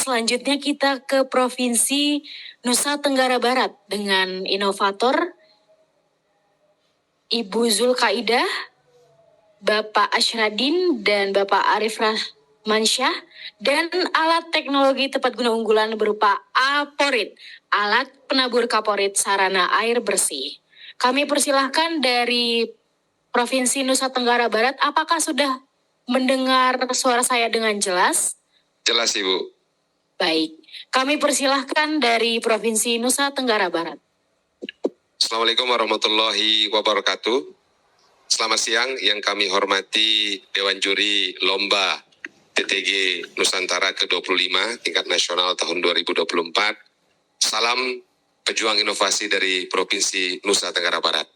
selanjutnya kita ke Provinsi Nusa Tenggara Barat dengan inovator Ibu Zulkaidah, Bapak Ashradin, dan Bapak Arif Rahmansyah, dan alat teknologi tepat guna unggulan berupa Aporit, alat penabur kaporit sarana air bersih. Kami persilahkan dari Provinsi Nusa Tenggara Barat, apakah sudah mendengar suara saya dengan jelas? Jelas, Ibu. Baik, kami persilahkan dari Provinsi Nusa Tenggara Barat. Assalamualaikum warahmatullahi wabarakatuh. Selamat siang yang kami hormati Dewan Juri Lomba TTG Nusantara ke-25 tingkat nasional tahun 2024. Salam pejuang inovasi dari Provinsi Nusa Tenggara Barat.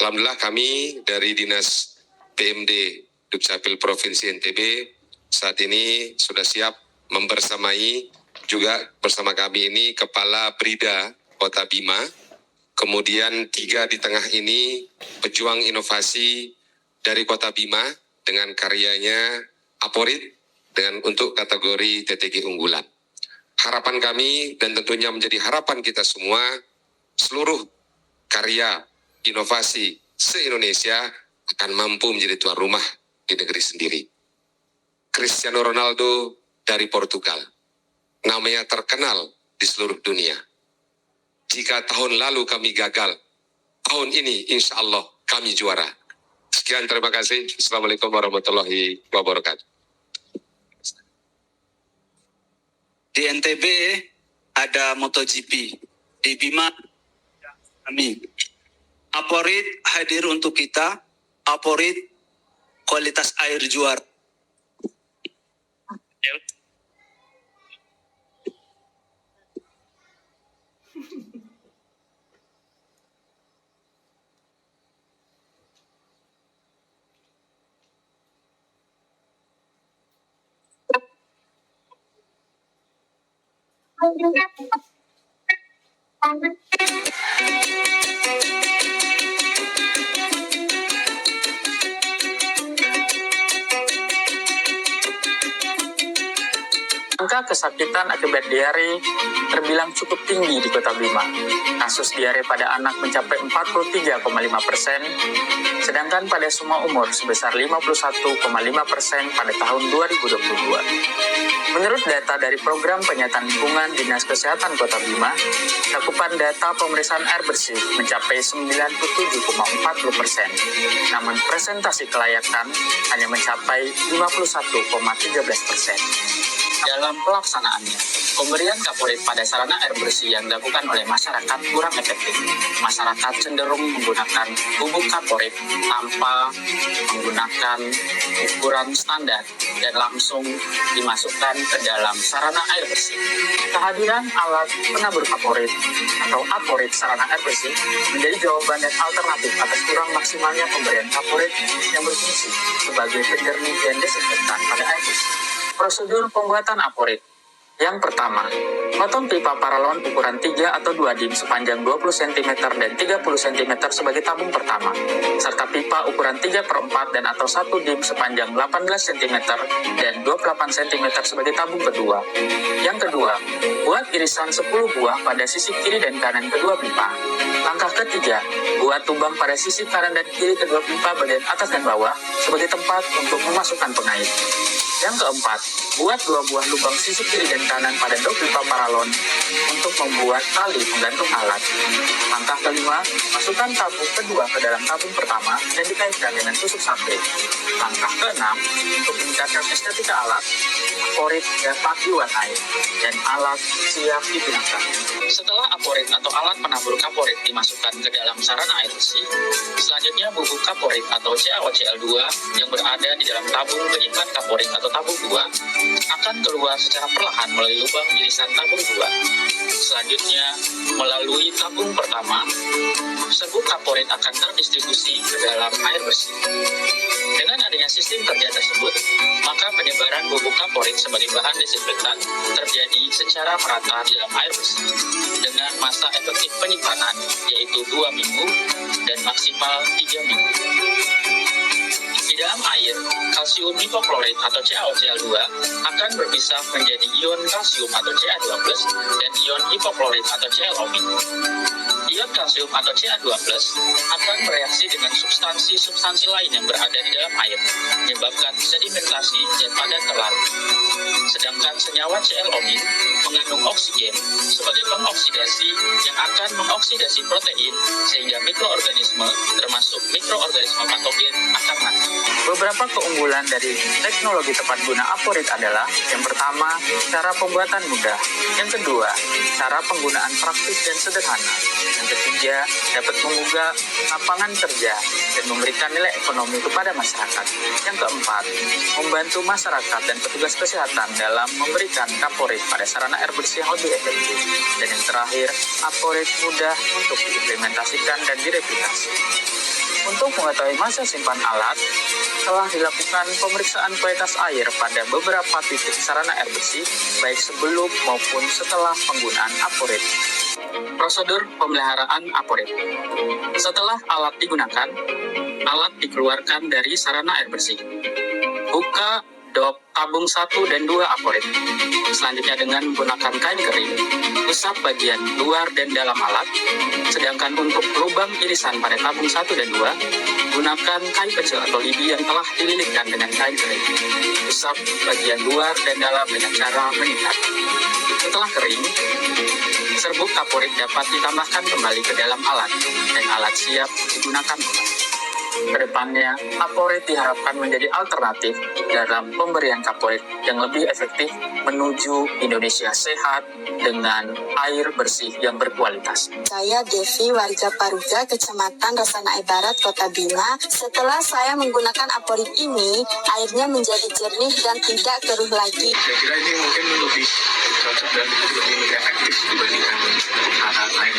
Alhamdulillah kami dari Dinas PMD Dukcapil Provinsi NTB saat ini sudah siap membersamai juga bersama kami ini Kepala Brida Kota Bima, kemudian 3 di tengah ini pejuang inovasi dari Kota Bima dengan karyanya Aporit dengan untuk kategori TTG unggulan. Harapan kami dan tentunya menjadi harapan kita semua, seluruh karya inovasi se-Indonesia akan mampu menjadi tuan rumah di negeri sendiri. Cristiano Ronaldo dari Portugal, namanya terkenal di seluruh dunia. Jika tahun lalu kami gagal, tahun ini insya Allah kami juara. Sekian, terima kasih. Assalamualaikum warahmatullahi wabarakatuh. Di NTB ada MotoGP, di Bima kami. Aporit hadir untuk kita, Aporit kualitas air juara. Angka kesakitan akibat diare terbilang cukup tinggi di Kota Bima. Kasus diare pada anak mencapai 43,5%, sedangkan pada semua umur sebesar 51,5% pada tahun 2022. Menurut data dari Program Penyataan Lingkungan Dinas Kesehatan Kota Bima, cakupan data pemeriksaan air bersih mencapai 97,40%, namun presentasi kelayakan hanya mencapai 51,13%. Dalam pelaksanaannya, pemberian kaporit pada sarana air bersih yang dilakukan oleh masyarakat kurang efektif. Masyarakat cenderung menggunakan bubuk kaporit tanpa menggunakan ukuran standar dan langsung dimasukkan ke dalam sarana air bersih. Kehadiran alat penabur kaporit atau aporit sarana air bersih menjadi jawaban dan alternatif atas kurang maksimalnya pemberian kaporit yang berfungsi sebagai penjernih dan desinfektan pada air bersih. Prosedur pembuatan aporit. Yang pertama, potong pipa paralon ukuran 3 atau 2 dim sepanjang 20 cm dan 30 cm sebagai tabung pertama, serta pipa ukuran 3/4 dan atau 1 dim sepanjang 18 cm dan 28 cm sebagai tabung kedua. Yang kedua, buat irisan 10 buah pada sisi kiri dan kanan kedua pipa. Langkah ketiga, buat lubang pada sisi kanan dan kiri kedua pipa bagian atas dan bawah sebagai tempat untuk memasukkan pengait. Yang keempat, buat 2 buah lubang sisi kiri dan kanan pada dua pipa paralon untuk membuat tali penggantung alat. Langkah kelima, masukkan tabung kedua ke dalam tabung pertama dan dikaitkan dengan tusuk sampai. Langkah keenam, untuk meningkatkan estetika alat, aporit dapat diwarnai dan alat siap digunakan. Setelah aporit atau alat penabur kaporit dimasukkan ke dalam sarana air bersih, selanjutnya bubuk kaporit atau CaOCl2 yang berada di dalam tabung penyimpanan kaporit atau tabung 2 akan keluar secara perlahan melalui lubang irisan tabung 2. Selanjutnya, melalui tabung pertama, serbuk kaporit akan terdistribusi ke dalam air bersih. Dengan adanya sistem kerja tersebut, maka penyebaran bubuk kaporit sebagai bahan desinfektan terjadi secara merata di dalam air bersih dengan masa efektif penyimpanan yaitu 2 minggu dan maksimal 3 minggu. Di dalam dalam air, kalsium hipoklorit atau CaOCl2 akan berpisah menjadi ion kalsium atau Ca2+, dan ion hipoklorit atau ClO-. Ion kalsium atau Ca2+ akan bereaksi dengan substansi-substansi lain yang berada di dalam air, menyebabkan sedimentasi dan padat terlarut. Sedangkan senyawa ClO- mengandung oksigen sebagai pengoksidasi yang akan mengoksidasi protein sehingga mikroorganisme, termasuk mikroorganisme patogen, akan mati. Beberapa keunggulan dari teknologi tepat guna aporit adalah: yang pertama, cara pembuatan mudah; yang kedua, cara penggunaan praktis dan sederhana; yang ketiga, dapat membuka lapangan kerja dan memberikan nilai ekonomi kepada masyarakat; yang keempat, membantu masyarakat dan petugas kesehatan dalam memberikan kaporit pada sarana air bersih yang lebih efektif; dan yang terakhir, aporit mudah untuk diimplementasikan dan direplikasi. Untuk mengetahui masa simpan alat, telah dilakukan pemeriksaan kualitas air pada beberapa titik sarana air bersih, baik sebelum maupun setelah penggunaan aporit. Prosedur pemeliharaan aporit. Setelah alat digunakan, alat dikeluarkan dari sarana air bersih. Buka dop tabung 1 dan 2 aporit. Selanjutnya dengan menggunakan kain kering, usap bagian luar dan dalam alat. Sedangkan untuk lubang irisan pada tabung 1 dan 2, gunakan kain kecil atau lidi yang telah dililitkan dengan kain kering. Usap bagian luar dan dalam dengan cara menyikat. Setelah kering, serbuk kaporit dapat ditambahkan kembali ke dalam alat, dan alat siap digunakan kembali. Kedepannya, aporit diharapkan menjadi alternatif dalam pemberian kaporit yang lebih efektif menuju Indonesia sehat dengan air bersih yang berkualitas. Saya Devi, warga Paruga, Kecamatan Rasanae Barat, Kota Bima. Setelah saya menggunakan aporit ini, airnya menjadi jernih dan tidak keruh lagi. Saya kira ini mungkin lebih cocok dan lebih efektif dibandingkan alat lain.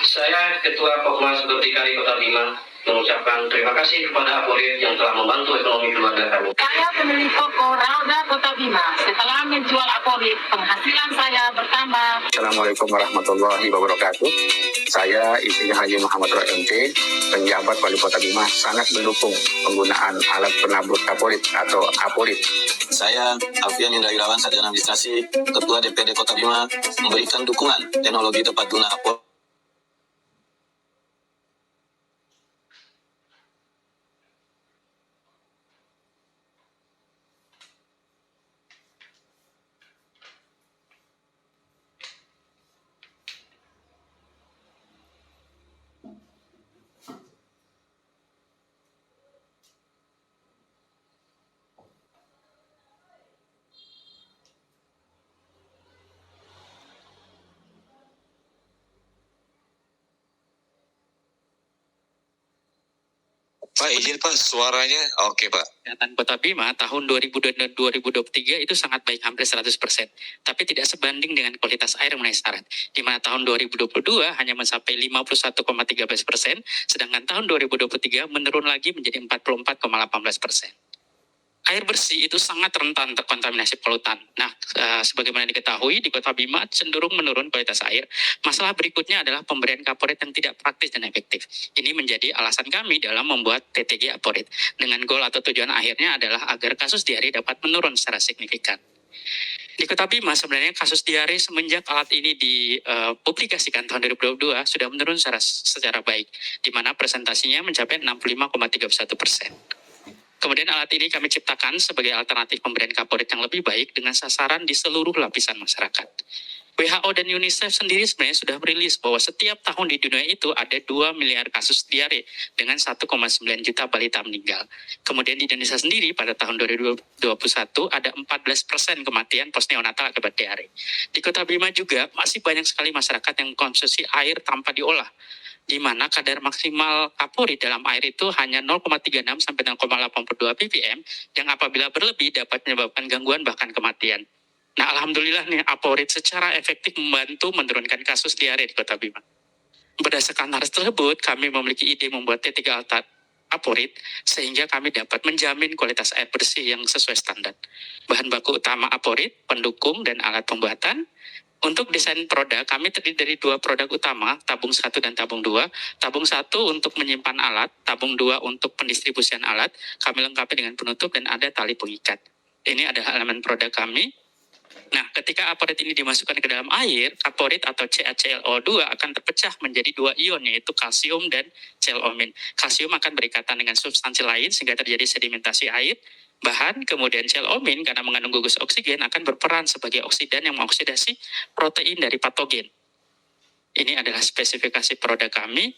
Saya Ketua Popmas Berdikari Kota Bima mengucapkan terima kasih kepada aporit yang telah membantu ekonomi keluarga kami. Saya pemilik toko Rauda Kota Bima. Setelah menjual aporit, penghasilan saya bertambah. Assalamualaikum warahmatullahi wabarakatuh. Saya istrinya Haji Muhammad Roy MT, penjabat Wali Kota Bima, sangat mendukung penggunaan alat penabur kaporit atau aporit. Saya Alfian Indra Irawan, Sarjana Administrasi, Ketua DPD Kota Bima, memberikan dukungan teknologi tepat guna aporit. Pak, izin Pak, suaranya oke Pak. Kesehatan Kota Bima tahun 2000 dan 2023 itu sangat baik, hampir 100%. Tapi tidak sebanding dengan kualitas air memenuhi syarat. Di mana tahun 2022 hanya mencapai 51,13%, sedangkan tahun 2023 menurun lagi menjadi 44,18%. Air bersih itu sangat rentan terkontaminasi polutan. Nah, sebagaimana diketahui di Kota Bima cenderung menurun kualitas air. Masalah berikutnya adalah pemberian kaporit yang tidak praktis dan efektif. Ini menjadi alasan kami dalam membuat TTG aporit. Dengan goal atau tujuan akhirnya adalah agar kasus diare dapat menurun secara signifikan. Di Kota Bima sebenarnya kasus diare semenjak alat ini dipublikasikan tahun 2022 sudah menurun secara baik, di mana presentasinya mencapai 65,31%. Kemudian alat ini kami ciptakan sebagai alternatif pemberian kaporit yang lebih baik dengan sasaran di seluruh lapisan masyarakat. WHO dan UNICEF sendiri sebenarnya sudah merilis bahwa setiap tahun di dunia itu ada 2 miliar kasus diare dengan 1,9 juta balita meninggal. Kemudian di Indonesia sendiri pada tahun 2021 ada 14% kematian postneonatal akibat diare. Di Kota Bima juga masih banyak sekali masyarakat yang mengkonsumsi air tanpa diolah, di mana kadar maksimal kaporit dalam air itu hanya 0,36 sampai 0,82 ppm yang apabila berlebih dapat menyebabkan gangguan bahkan kematian. Nah, alhamdulillah nih aporit secara efektif membantu menurunkan kasus diare di Kota Bima. Berdasarkan hal tersebut, kami memiliki ide membuat T3 aporit sehingga kami dapat menjamin kualitas air bersih yang sesuai standar. Bahan baku utama aporit, pendukung dan alat pembuatan. Untuk desain produk, kami terdiri dari 2 produk utama, tabung 1 dan tabung 2. Tabung 1 untuk menyimpan alat, tabung 2 untuk pendistribusian alat. Kami lengkapi dengan penutup dan ada tali pengikat. Ini adalah elemen produk kami. Nah, ketika aporit ini dimasukkan ke dalam air, aporit atau CaClO2 akan terpecah menjadi 2 ion, yaitu kalsium dan celomin. Kalsium akan berikatan dengan substansi lain sehingga terjadi sedimentasi air. Bahan, kemudian celomin karena mengandung gugus oksigen akan berperan sebagai oksidan yang mengoksidasi protein dari patogen. Ini adalah spesifikasi produk kami.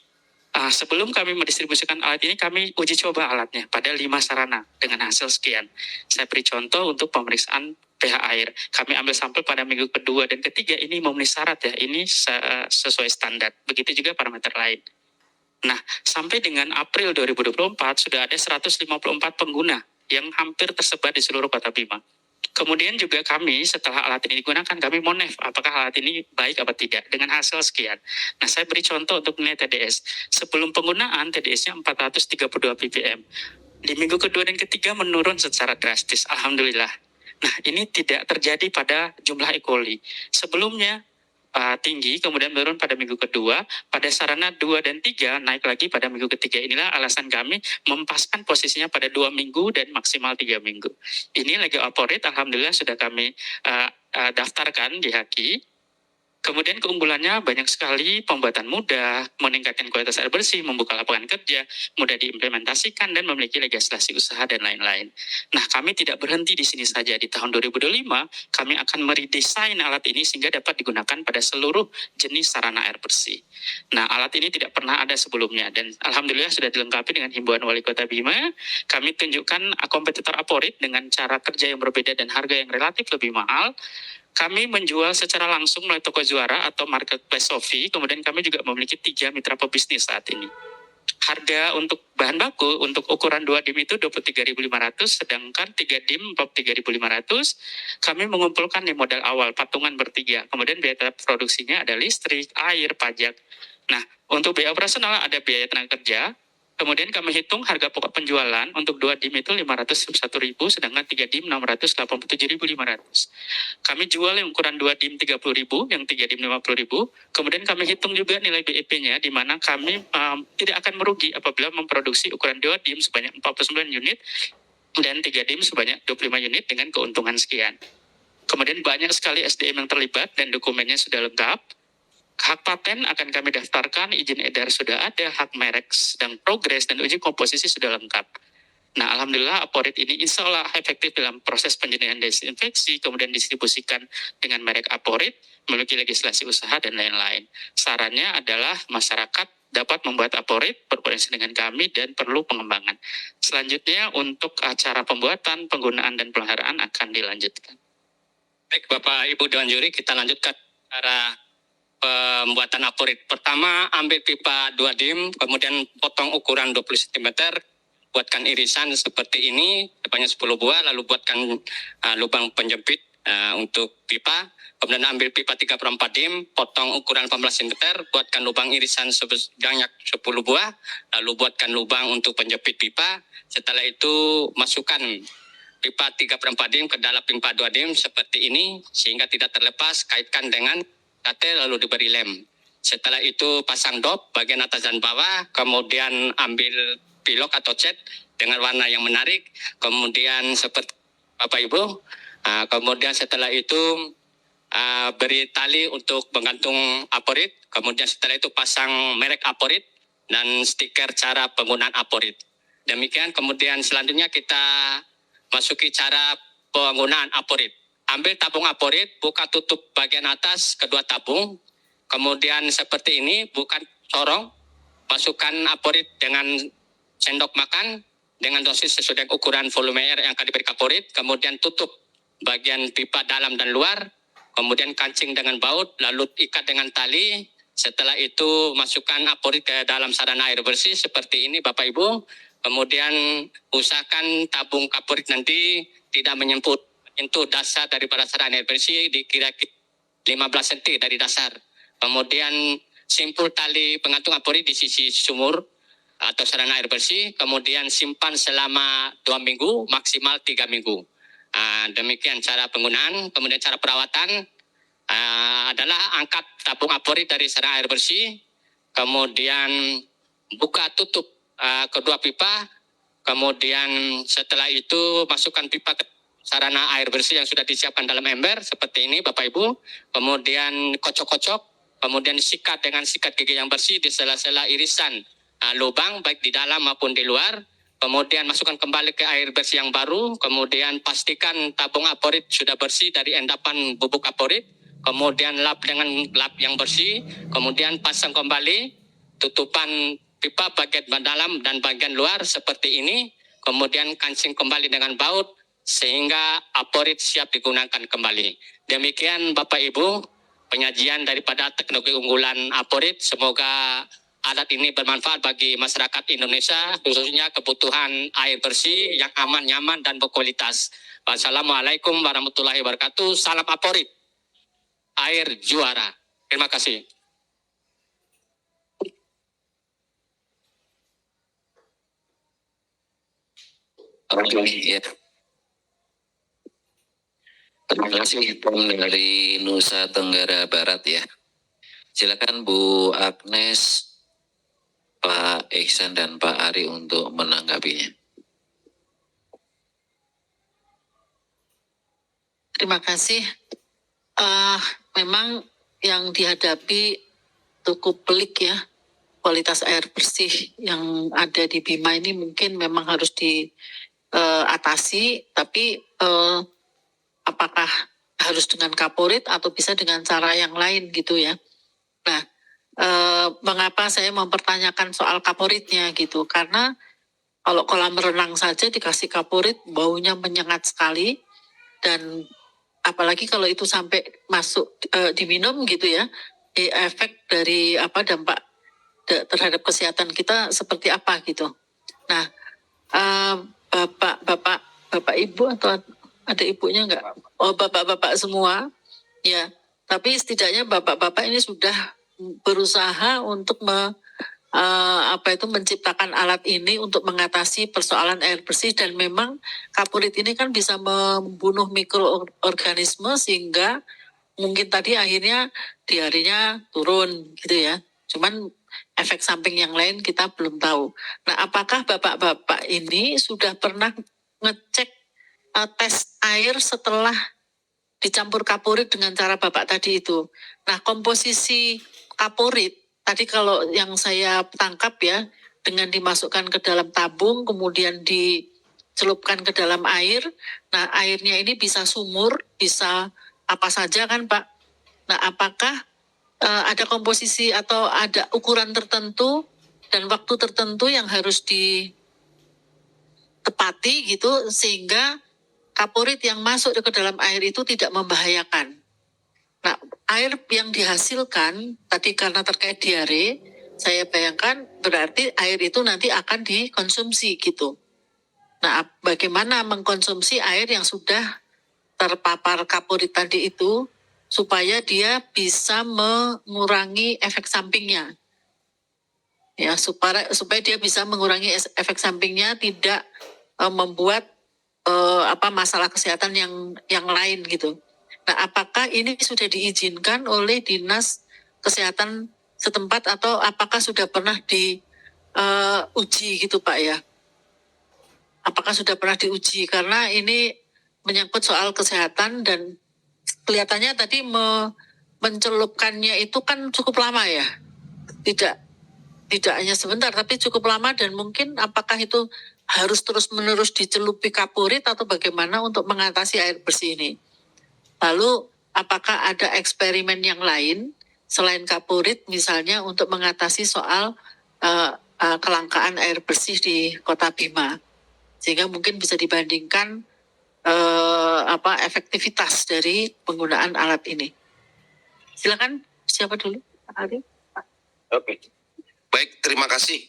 Sebelum kami mendistribusikan alat ini, kami uji coba alatnya pada 5 sarana dengan hasil sekian. Saya beri contoh untuk pemeriksaan pH air. Kami ambil sampel pada minggu kedua dan ketiga, ini memenuhi syarat ya, ini sesuai standar. Begitu juga parameter lain. Nah, sampai dengan April 2024 sudah ada 154 pengguna yang hampir tersebar di seluruh Kota Bima. Kemudian juga kami setelah alat ini digunakan, kami monef apakah alat ini baik atau tidak dengan hasil sekian. Nah, saya beri contoh untuk nilai TDS. Sebelum penggunaan TDS-nya 432 ppm. Di minggu kedua dan ketiga menurun secara drastis, alhamdulillah. Nah, ini tidak terjadi pada jumlah E. coli. Sebelumnya tinggi, kemudian menurun pada minggu kedua, pada sarana 2 dan 3 naik lagi pada minggu ketiga. Inilah alasan kami mempaskan posisinya pada 2 minggu dan maksimal 3 minggu. Ini lagi aporit, alhamdulillah sudah kami daftarkan di HAKI. Kemudian keunggulannya banyak sekali, pembuatan mudah, meningkatkan kualitas air bersih, membuka lapangan kerja, mudah diimplementasikan, dan memiliki legislasi usaha dan lain-lain. Nah, kami tidak berhenti di sini saja. Di tahun 2025, kami akan meredesain alat ini sehingga dapat digunakan pada seluruh jenis sarana air bersih. Nah, alat ini tidak pernah ada sebelumnya, dan alhamdulillah sudah dilengkapi dengan himbauan Wali Kota Bima. Kami tunjukkan kompetitor aporit dengan cara kerja yang berbeda dan harga yang relatif lebih mahal. Kami menjual secara langsung melalui toko Zuara atau marketplace Shopee. Kemudian kami juga memiliki 3 mitra pebisnis saat ini. Harga untuk bahan baku untuk ukuran 2 dim itu 23.500, sedangkan 3 dim 43.500. Kami mengumpulkan di modal awal patungan bertiga. Kemudian biaya produksinya ada listrik, air, pajak. Nah, untuk biaya operasional ada biaya tenaga kerja. Kemudian kami hitung harga pokok penjualan untuk 2 dim itu 501.000, sedangkan 3 dim 687.500. Kami jual yang ukuran 2 dim 30.000, yang 3 dim 50.000. Kemudian kami hitung juga nilai BEP-nya, di mana kami tidak akan merugi apabila memproduksi ukuran 2 dim sebanyak 49 unit dan 3 dim sebanyak 25 unit dengan keuntungan sekian. Kemudian banyak sekali SDM yang terlibat dan dokumennya sudah lengkap. Hak paten akan kami daftarkan, izin edar sudah ada, hak merek sedang progres, dan uji komposisi sudah lengkap. Nah, alhamdulillah aporit ini insya Allah efektif dalam proses penjenis desinfeksi, kemudian distribusikan dengan merek aporit, memiliki legislasi usaha, dan lain-lain. Sarannya adalah masyarakat dapat membuat aporit, berkoordinasi dengan kami, dan perlu pengembangan. Selanjutnya untuk acara pembuatan, penggunaan, dan pemeliharaan akan dilanjutkan. Baik, Bapak Ibu Dewan Juri, kita lanjutkan cara pembuatan aporit. Pertama, ambil pipa 2 dim, kemudian potong ukuran 20 cm, buatkan irisan seperti ini, sebanyak 10 buah, lalu buatkan lubang penjepit untuk pipa. Kemudian ambil pipa 3/4 dim, potong ukuran 18 cm, buatkan lubang irisan sebanyak 10 buah, lalu buatkan lubang untuk penjepit pipa. Setelah itu, masukkan pipa 3/4 dim ke dalam pipa 2 dim seperti ini, sehingga tidak terlepas, kaitkan dengan katel lalu diberi lem. Setelah itu pasang dop bagian atas dan bawah, kemudian ambil pilok atau cat dengan warna yang menarik, kemudian seperti Bapak Ibu, kemudian setelah itu beri tali untuk menggantung aporit, kemudian setelah itu pasang merek aporit dan stiker cara penggunaan aporit. Demikian, kemudian selanjutnya kita masuki cara penggunaan aporit. Ambil tabung aporit, buka tutup bagian atas kedua tabung, kemudian seperti ini, bukan corong, masukkan aporit dengan sendok makan, dengan dosis sesuai ukuran volume air yang akan diberi aporit, kemudian tutup bagian pipa dalam dan luar, kemudian kancing dengan baut, lalu ikat dengan tali. Setelah itu masukkan aporit ke dalam sarana air bersih seperti ini Bapak Ibu, kemudian usahakan tabung aporit nanti tidak menyentuh dasar daripada sarana air bersih, dikira-kira 15 cm dari dasar. Kemudian simpul tali pengantung aporit di sisi sumur atau sarana air bersih, kemudian simpan selama 2 minggu, maksimal 3 minggu. Demikian cara penggunaan. Kemudian cara perawatan, adalah angkat tabung aporit dari saluran air bersih, kemudian buka tutup kedua pipa, kemudian setelah itu masukkan pipa ke sarana air bersih yang sudah disiapkan dalam ember seperti ini Bapak Ibu, kemudian kocok-kocok, kemudian sikat dengan sikat gigi yang bersih di sela-sela irisan lubang baik di dalam maupun di luar, kemudian masukkan kembali ke air bersih yang baru, kemudian pastikan tabung aporit sudah bersih dari endapan bubuk aporit, kemudian lap dengan lap yang bersih, kemudian pasang kembali tutupan pipa bagian dalam dan bagian luar seperti ini, kemudian kancing kembali dengan baut sehingga aporit siap digunakan kembali. Demikian Bapak Ibu penyajian daripada teknologi unggulan aporit. Semoga alat ini bermanfaat bagi masyarakat Indonesia, khususnya kebutuhan air bersih yang aman, nyaman, dan berkualitas. Wassalamualaikum warahmatullahi wabarakatuh. Salam aporit, air juara. Terima kasih. Ya. Terima kasih dari Nusa Tenggara Barat ya. Silakan Bu Agnes, Pak Ihsan dan Pak Ari untuk menanggapinya. Terima kasih. Memang yang dihadapi cukup pelik ya. Kualitas air bersih yang ada di Bima ini mungkin memang harus diatasi, tapi apakah harus dengan kaporit atau bisa dengan cara yang lain gitu ya. Nah, mengapa saya mempertanyakan soal kaporitnya gitu, karena kalau kolam renang saja dikasih kaporit baunya menyengat sekali, dan apalagi kalau itu sampai masuk diminum gitu ya, efek dari dampak terhadap kesehatan kita seperti apa gitu. Nah, bapak ibu atau ada ibunya enggak? Oh, bapak-bapak semua ya. Tapi setidaknya bapak-bapak ini sudah berusaha untuk menciptakan alat ini untuk mengatasi persoalan air bersih, dan memang kaporit ini kan bisa membunuh mikroorganisme sehingga mungkin tadi akhirnya diarenya turun gitu ya. Cuman efek samping yang lain kita belum tahu. Nah, apakah bapak-bapak ini sudah pernah ngecek tes air setelah dicampur kaporit dengan cara bapak tadi itu? Nah, komposisi kaporit tadi kalau yang saya tangkap ya, dengan dimasukkan ke dalam tabung kemudian dicelupkan ke dalam air. Nah, airnya ini bisa sumur, bisa apa saja kan Pak? Nah, apakah ada komposisi atau ada ukuran tertentu dan waktu tertentu yang harus ditepati gitu sehingga kaporit yang masuk ke dalam air itu tidak membahayakan? Nah, air yang dihasilkan tadi karena terkait diare, saya bayangkan berarti air itu nanti akan dikonsumsi gitu. Nah, bagaimana mengkonsumsi air yang sudah terpapar kaporit tadi itu supaya dia bisa mengurangi efek sampingnya, ya, supaya dia bisa mengurangi efek sampingnya, tidak membuat masalah kesehatan yang lain gitu. Nah, apakah ini sudah diizinkan oleh dinas kesehatan setempat atau apakah sudah pernah diuji gitu Pak ya? Apakah sudah pernah diuji, karena ini menyangkut soal kesehatan dan kelihatannya tadi mencelupkannya itu kan cukup lama ya, tidak hanya sebentar tapi cukup lama, dan mungkin apakah itu harus terus-menerus dicelupi kaporit atau bagaimana untuk mengatasi air bersih ini? Lalu apakah ada eksperimen yang lain selain kaporit misalnya untuk mengatasi soal kelangkaan air bersih di Kota Bima, sehingga mungkin bisa dibandingkan efektivitas dari penggunaan alat ini? Silakan, siapa dulu? Pak Ali? Oke. Baik, terima kasih.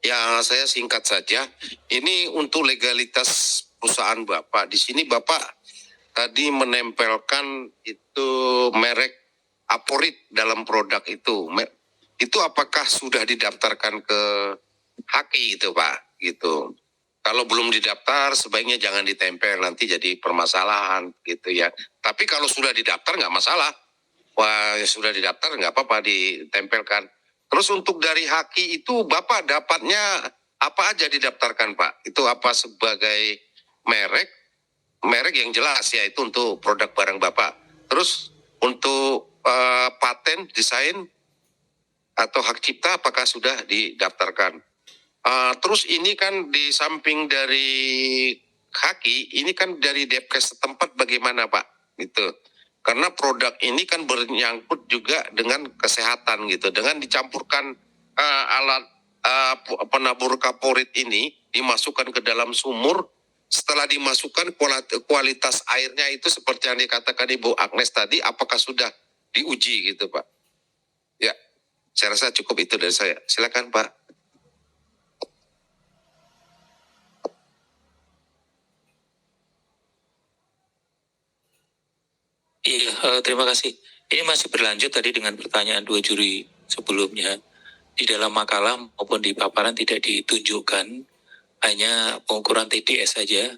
Ya, saya singkat saja. Ini untuk legalitas perusahaan Bapak. Di sini Bapak tadi menempelkan itu merek aporit dalam produk itu. Itu apakah sudah didaftarkan ke HAKI itu Pak? Gitu. Kalau belum didaftar sebaiknya jangan ditempel, nanti jadi permasalahan gitu ya. Tapi kalau sudah didaftar nggak masalah. Wah, ya sudah didaftar nggak apa-apa ditempelkan. Terus untuk dari Haki itu Bapak dapatnya apa aja didaftarkan Pak? Itu apa sebagai merek? Merek yang jelas ya, itu untuk produk barang Bapak. Terus untuk paten, desain atau hak cipta apakah sudah didaftarkan? Terus ini kan di samping dari Haki, ini kan dari Depkes setempat bagaimana Pak? Gitu. Karena produk ini kan bernyangkut juga dengan kesehatan gitu. Dengan dicampurkan alat penabur kaporit ini dimasukkan ke dalam sumur, setelah dimasukkan kualitas airnya itu seperti yang dikatakan Ibu Agnes tadi, apakah sudah diuji gitu Pak? Ya, saya rasa cukup itu dari saya. Silakan Pak. Iya, terima kasih. Ini masih berlanjut tadi dengan pertanyaan 2 juri sebelumnya. Di dalam makalah maupun di paparan tidak ditunjukkan, hanya pengukuran TDS saja,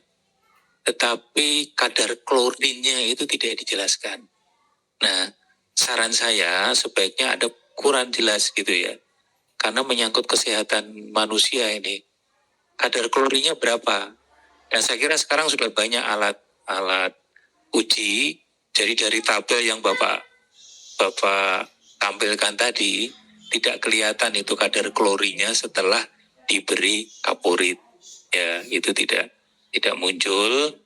tetapi kadar klorinnya itu tidak dijelaskan. Nah, saran saya sebaiknya ada ukuran jelas gitu ya, karena menyangkut kesehatan manusia ini. Kadar klorinnya berapa? Dan saya kira sekarang sudah banyak alat uji. Jadi dari tabel yang Bapak tampilkan tadi, tidak kelihatan itu kadar klorinya setelah diberi kaporit. Ya, itu tidak muncul.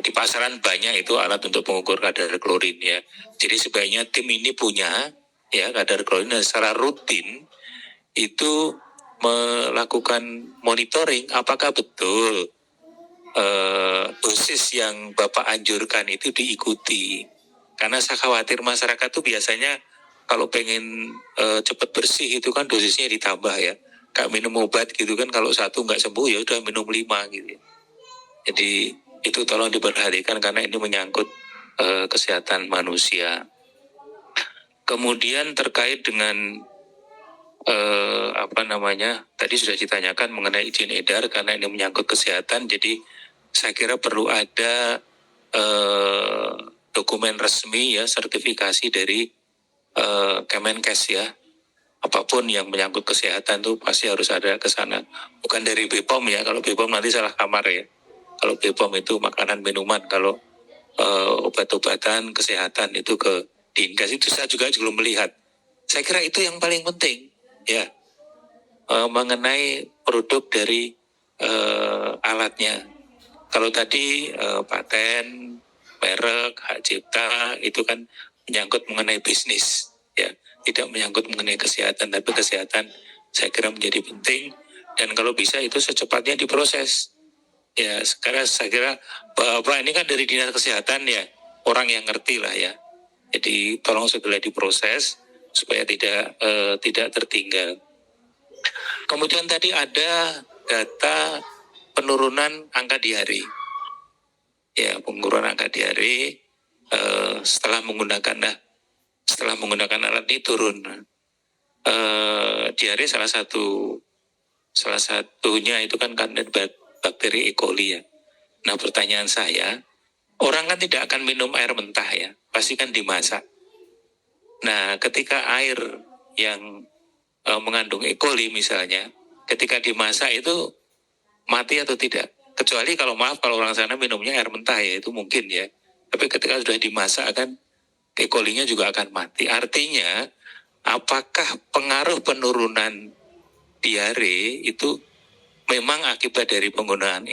Di pasaran banyak itu alat untuk mengukur kadar klorin ya. Jadi sebaiknya tim ini punya ya kadar klorin, dan secara rutin itu melakukan monitoring apakah betul dosis yang Bapak anjurkan itu diikuti. Karena saya khawatir masyarakat tuh biasanya kalau pengen cepat bersih itu kan dosisnya ditambah ya. Kayak minum obat gitu kan, kalau satu nggak sembuh ya udah minum 5 gitu. Jadi itu tolong diperhatikan karena ini menyangkut kesehatan manusia. Kemudian terkait dengan tadi sudah ditanyakan mengenai izin edar karena ini menyangkut kesehatan, jadi saya kira perlu ada dokumen resmi ya, sertifikasi dari Kemenkes ya. Apapun yang menyangkut kesehatan tuh pasti harus ada ke sana. Bukan dari BPOM ya, kalau BPOM nanti salah kamar ya. Kalau BPOM itu makanan minuman, kalau obat-obatan kesehatan itu ke Dinkes. Itu saya juga belum melihat. Saya kira itu yang paling penting ya, mengenai produk dari alatnya. Kalau tadi paten, merek, hak cipta itu kan menyangkut mengenai bisnis ya, tidak menyangkut mengenai kesehatan, tapi kesehatan saya kira menjadi penting, dan kalau bisa itu secepatnya diproses ya. Sekarang saya kira Bapak ini kan dari Dinas Kesehatan ya, orang yang ngerti lah ya, jadi tolong segera diproses supaya tidak tertinggal. Kemudian tadi ada data penurunan angka diare. Ya, penurunan angka diare setelah menggunakan alat ini turun. Diare salah satunya itu kan karena bakteri E. coli ya. Nah, pertanyaan saya, orang kan tidak akan minum air mentah ya, pasti kan dimasak. Nah, ketika air yang mengandung E. coli misalnya, ketika dimasak itu mati atau tidak? Kecuali kalau orang sana minumnya air mentah ya, itu mungkin ya. Tapi ketika sudah dimasak kan E. coli-nya juga akan mati. Artinya, apakah pengaruh penurunan diare itu memang akibat dari penggunaan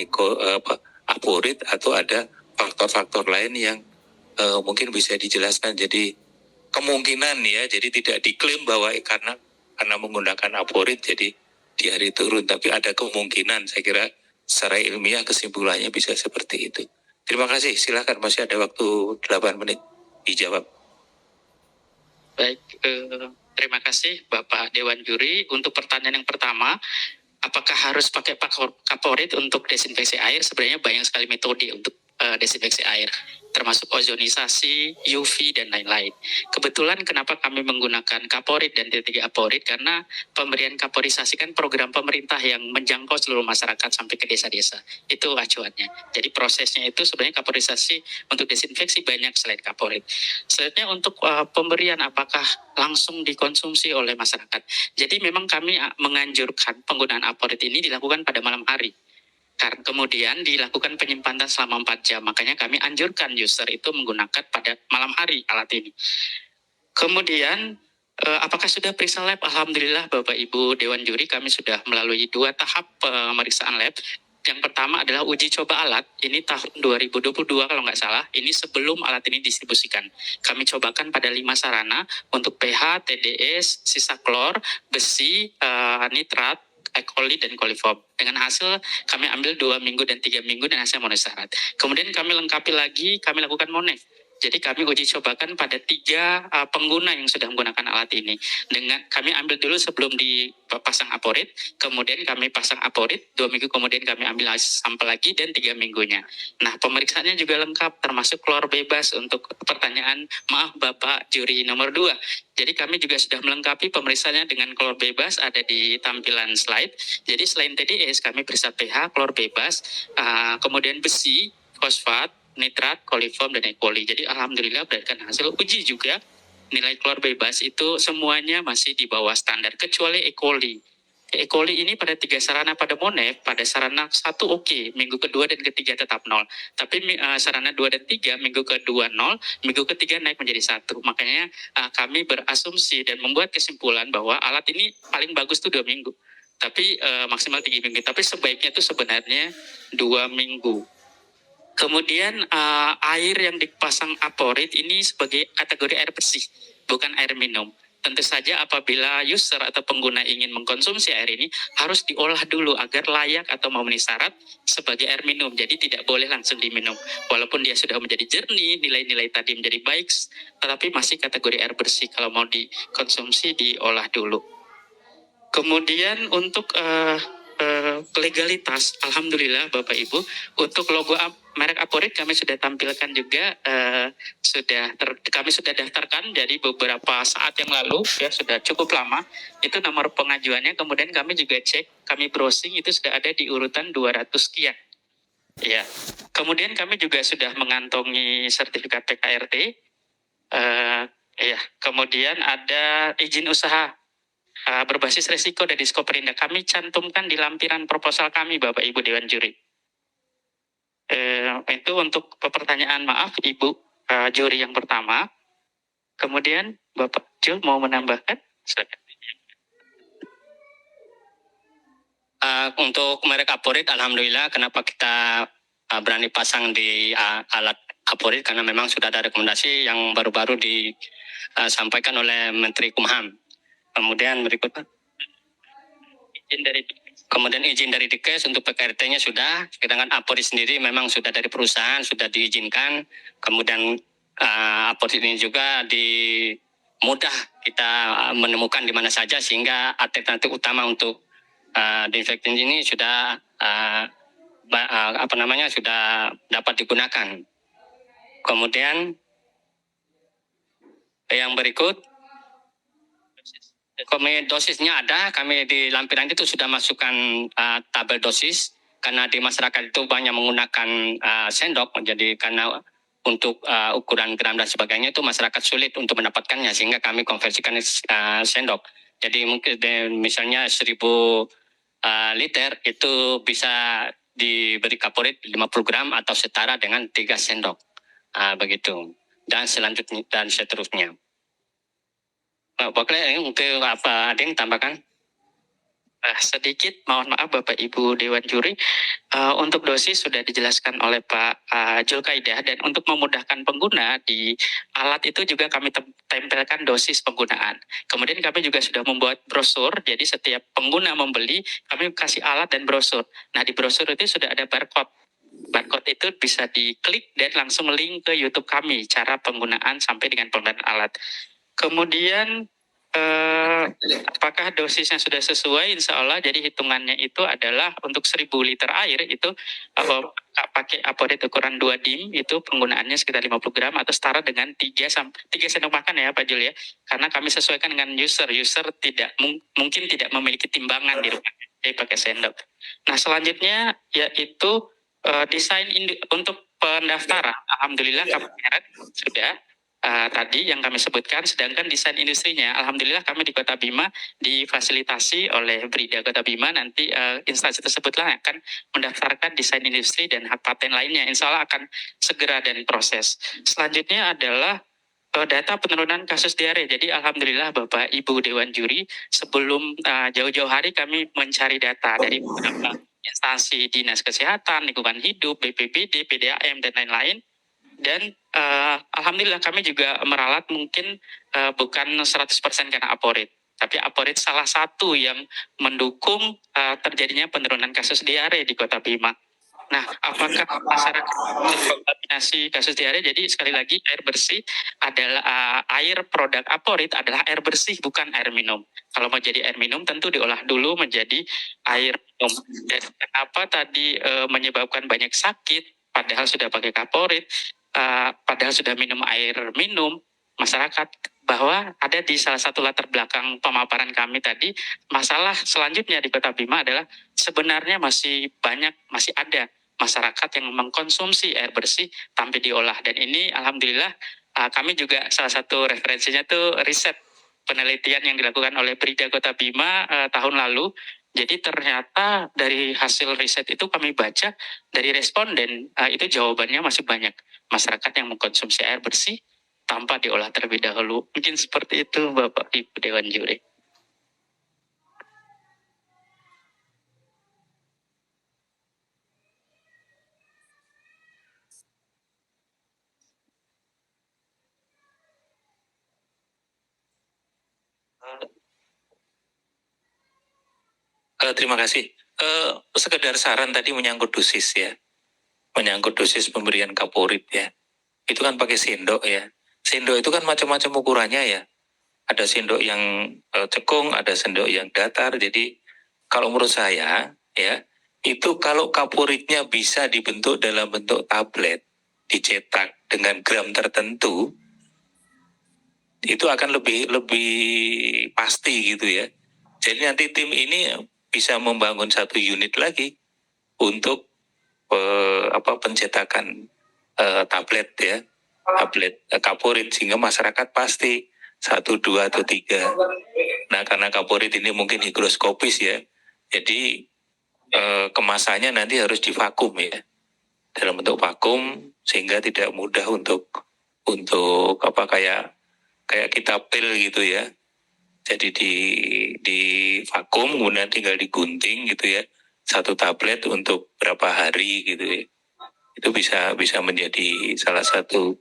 aporit atau ada faktor-faktor lain yang mungkin bisa dijelaskan? Jadi kemungkinan ya, jadi tidak diklaim bahwa karena menggunakan aporit jadi diare turun, tapi ada kemungkinan. Saya kira secara ilmiah kesimpulannya bisa seperti itu. Terima kasih, silakan, masih ada waktu 8 menit dijawab. Baik, terima kasih Bapak Dewan Juri. Untuk pertanyaan yang pertama, apakah harus pakai kaporit untuk desinfeksi air? Sebenarnya banyak sekali metode untuk desinfeksi air. termasuk ozonisasi, UV, dan lain-lain. Kebetulan kenapa kami menggunakan Kaporit dan T3 Aporit, karena pemberian kaporisasi kan program pemerintah yang menjangkau seluruh masyarakat sampai ke desa-desa. Itu acuannya. Jadi prosesnya itu sebenarnya kaporisasi untuk desinfeksi banyak selain Kaporit. Selanjutnya untuk pemberian apakah langsung dikonsumsi oleh masyarakat. Jadi memang kami menganjurkan penggunaan Aporit ini dilakukan pada malam hari. Karena kemudian dilakukan penyimpanan selama 4 jam. Makanya kami anjurkan user itu menggunakan pada malam hari alat ini. Kemudian apakah sudah periksa lab? Alhamdulillah Bapak Ibu Dewan Juri, kami sudah melalui 2 tahap pemeriksaan lab. Yang pertama adalah uji coba alat. Ini tahun 2022 kalau nggak salah. Ini sebelum alat ini distribusikan. Kami cobakan pada 5 sarana untuk pH, TDS, sisa klor, besi, nitrat, E. coli dan coliform. Dengan hasil kami ambil 2 minggu dan 3 minggu dan hasil memenuhi syarat. Kemudian kami lengkapi lagi, kami lakukan monef. Jadi kami uji cobakan pada 3 pengguna yang sudah menggunakan alat ini. Dengan kami ambil dulu sebelum dipasang Aporit, kemudian kami pasang Aporit, 2 minggu kemudian kami ambil sampel lagi dan 3 minggunya. Nah, pemeriksaannya juga lengkap, termasuk klor bebas untuk pertanyaan, maaf Bapak Juri nomor 2. Jadi kami juga sudah melengkapi pemeriksaannya dengan klor bebas, ada di tampilan slide. Jadi selain TDS, kami periksa pH, klor bebas, kemudian besi, fosfat, nitrat, coliform, dan E. coli. Jadi alhamdulillah berdasarkan hasil uji juga, nilai klor bebas itu semuanya masih di bawah standar, kecuali E. coli. E. coli ini pada 3 sarana pada monef, pada sarana 1 oke, minggu kedua dan ketiga tetap 0. Tapi sarana 2 dan 3, minggu kedua 0, minggu ketiga naik menjadi 1. Makanya kami berasumsi dan membuat kesimpulan bahwa alat ini paling bagus itu 2 minggu. Tapi maksimal 3 minggu. Tapi sebaiknya itu sebenarnya 2 minggu. Kemudian air yang dipasang Aporit ini sebagai kategori air bersih, bukan air minum. Tentu saja apabila user atau pengguna ingin mengkonsumsi air ini harus diolah dulu agar layak atau memenuhi syarat sebagai air minum. Jadi tidak boleh langsung diminum. Walaupun dia sudah menjadi jernih, nilai-nilai tadi menjadi baik, tetapi masih kategori air bersih. Kalau mau dikonsumsi diolah dulu. Kemudian untuk legalitas, alhamdulillah Bapak Ibu, untuk logo merek Aporit kami sudah tampilkan juga, kami sudah daftarkan dari beberapa saat yang lalu, ya sudah cukup lama. Itu nomor pengajuannya. Kemudian kami juga cek, kami browsing itu sudah ada di urutan 200 sekian. Ya. Kemudian kami juga sudah mengantongi sertifikat PKRT. Ya. Kemudian ada izin usaha berbasis resiko dan Diskoperinda. Kami cantumkan di lampiran proposal kami, Bapak Ibu Dewan Juri. Itu untuk pertanyaan, maaf Ibu Juri yang pertama. Kemudian Bapak Jul mau menambahkan? Untuk merek Aporit, alhamdulillah kenapa kita berani pasang di alat Aporit, karena memang sudah ada rekomendasi yang baru-baru disampaikan oleh Menteri Kumham. Kemudian berikutnya, izin dari Dikes untuk PKRT-nya sudah, sedangkan Aporit sendiri memang sudah dari perusahaan, sudah diizinkan. Kemudian Aporit ini juga mudah kita menemukan di mana saja, sehingga alternatif utama untuk disinfektan ini sudah sudah dapat digunakan. Kemudian yang berikut, dosisnya ada, kami di lampiran itu sudah masukkan tabel dosis, karena di masyarakat itu banyak menggunakan sendok, jadi karena untuk ukuran gram dan sebagainya itu masyarakat sulit untuk mendapatkannya, sehingga kami konversikan sendok. Jadi mungkin misalnya 1000 liter itu bisa diberi Kaporit 50 gram atau setara dengan 3 sendok, begitu. Dan selanjutnya dan seterusnya. Boleh untuk apa ada yang tambahkan? Sedikit, mohon maaf Bapak Ibu Dewan Juri, untuk dosis sudah dijelaskan oleh Pak Julkaidah, dan untuk memudahkan pengguna di alat itu juga kami tempelkan dosis penggunaan. Kemudian kami juga sudah membuat brosur, jadi setiap pengguna membeli kami kasih alat dan brosur. Nah di brosur itu sudah ada barcode. Barcode itu bisa diklik dan langsung link ke YouTube kami, cara penggunaan sampai dengan penggunaan alat. Kemudian apakah dosisnya sudah sesuai? Insya Allah. Jadi hitungannya itu adalah untuk 1000 liter air itu pakai aporit ukuran 2 dim itu penggunaannya sekitar 50 gram atau setara dengan 3 sendok makan ya Pak Jul ya. Karena kami sesuaikan dengan user tidak mungkin tidak memiliki timbangan di rumah, jadi pakai sendok. Nah selanjutnya yaitu desain untuk pendaftaran. Alhamdulillah kami sudah tadi yang kami sebutkan, sedangkan desain industrinya, alhamdulillah kami di Kota Bima difasilitasi oleh Brida Kota Bima, nanti instansi tersebutlah akan mendaftarkan desain industri dan hak paten lainnya, insya Allah akan segera dan proses. Selanjutnya adalah data penurunan kasus diare. Jadi alhamdulillah Bapak Ibu Dewan Juri, sebelum jauh-jauh hari kami mencari data dari beberapa instansi Dinas Kesehatan, Lingkungan Hidup, BPBD, PDAM, dan lain-lain. Dan alhamdulillah kami juga meralat mungkin bukan 100% karena aporit, tapi aporit salah satu yang mendukung terjadinya penurunan kasus diare di Kota Bima. Nah, apakah masyarakat terkontaminasi kasus diare? Jadi sekali lagi air bersih adalah air produk aporit adalah air bersih, bukan air minum. Kalau mau jadi air minum tentu diolah dulu menjadi air minum. Dan kenapa tadi menyebabkan banyak sakit padahal sudah pakai kaporit, padahal sudah minum air minum, masyarakat bahwa ada di salah satu latar belakang pemaparan kami tadi, masalah selanjutnya di Kota Bima adalah sebenarnya masih ada masyarakat yang mengkonsumsi air bersih tanpa diolah. Dan ini alhamdulillah kami juga salah satu referensinya tuh riset penelitian yang dilakukan oleh Brida Kota Bima tahun lalu. Jadi ternyata dari hasil riset itu kami baca dari responden itu jawabannya masih banyak masyarakat yang mengkonsumsi air bersih tanpa diolah terlebih dahulu. Mungkin seperti itu Bapak Ibu Dewan Juri. Terima kasih. Sekedar saran tadi menyangkut dosis ya. Menyangkut dosis pemberian kaporit ya. Itu kan pakai sendok ya. Sendok itu kan macam-macam ukurannya ya. Ada sendok yang cekung, ada sendok yang datar. Jadi kalau menurut saya ya, itu kalau kaporitnya bisa dibentuk dalam bentuk tablet, dicetak dengan gram tertentu, itu akan lebih pasti gitu ya. Jadi nanti tim ini bisa membangun satu unit lagi untuk pencetakan tablet ya, tablet kaporit, sehingga masyarakat pasti 1, 2, atau 3. Nah karena kaporit ini mungkin higroskopis ya, jadi kemasannya nanti harus divakum ya, dalam bentuk vakum, sehingga tidak mudah untuk kayak kita pil gitu ya. Jadi di vakum kemudian tinggal digunting gitu ya, satu tablet untuk berapa hari gitu ya. Itu bisa menjadi salah satu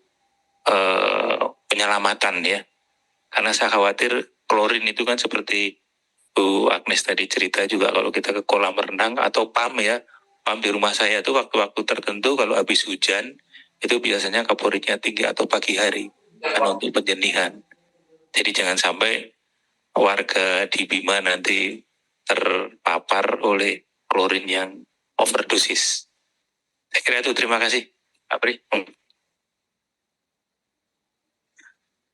penyelamatan ya. Karena saya khawatir klorin itu kan seperti Bu Agnes tadi cerita juga, kalau kita ke kolam renang atau PAM ya, PAM di rumah saya itu waktu-waktu tertentu kalau habis hujan itu biasanya kaporitnya tinggi atau pagi hari kan untuk penjernihan. Jadi jangan sampai warga di Bima nanti terpapar oleh klorin yang overdosis. Saya kira itu, terima kasih. Apri.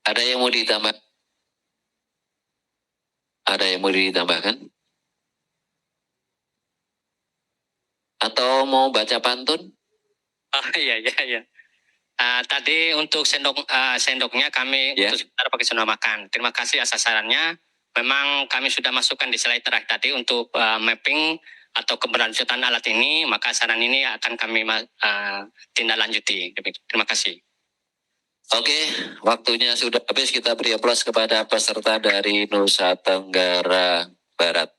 Ada yang mau ditambah? Ada yang mau ditambahkan? Atau mau baca pantun? Iya. Tadi untuk sendoknya kami untuk sebentar pakai sendok makan. Terima kasih atas sarannya. Memang kami sudah masukkan di slide terakhir tadi untuk mapping atau keberlanjutan alat ini, maka saran ini akan kami tindak lanjuti. Terima kasih. Oke, waktunya sudah habis. Kita beri aplaus kepada peserta dari Nusa Tenggara Barat.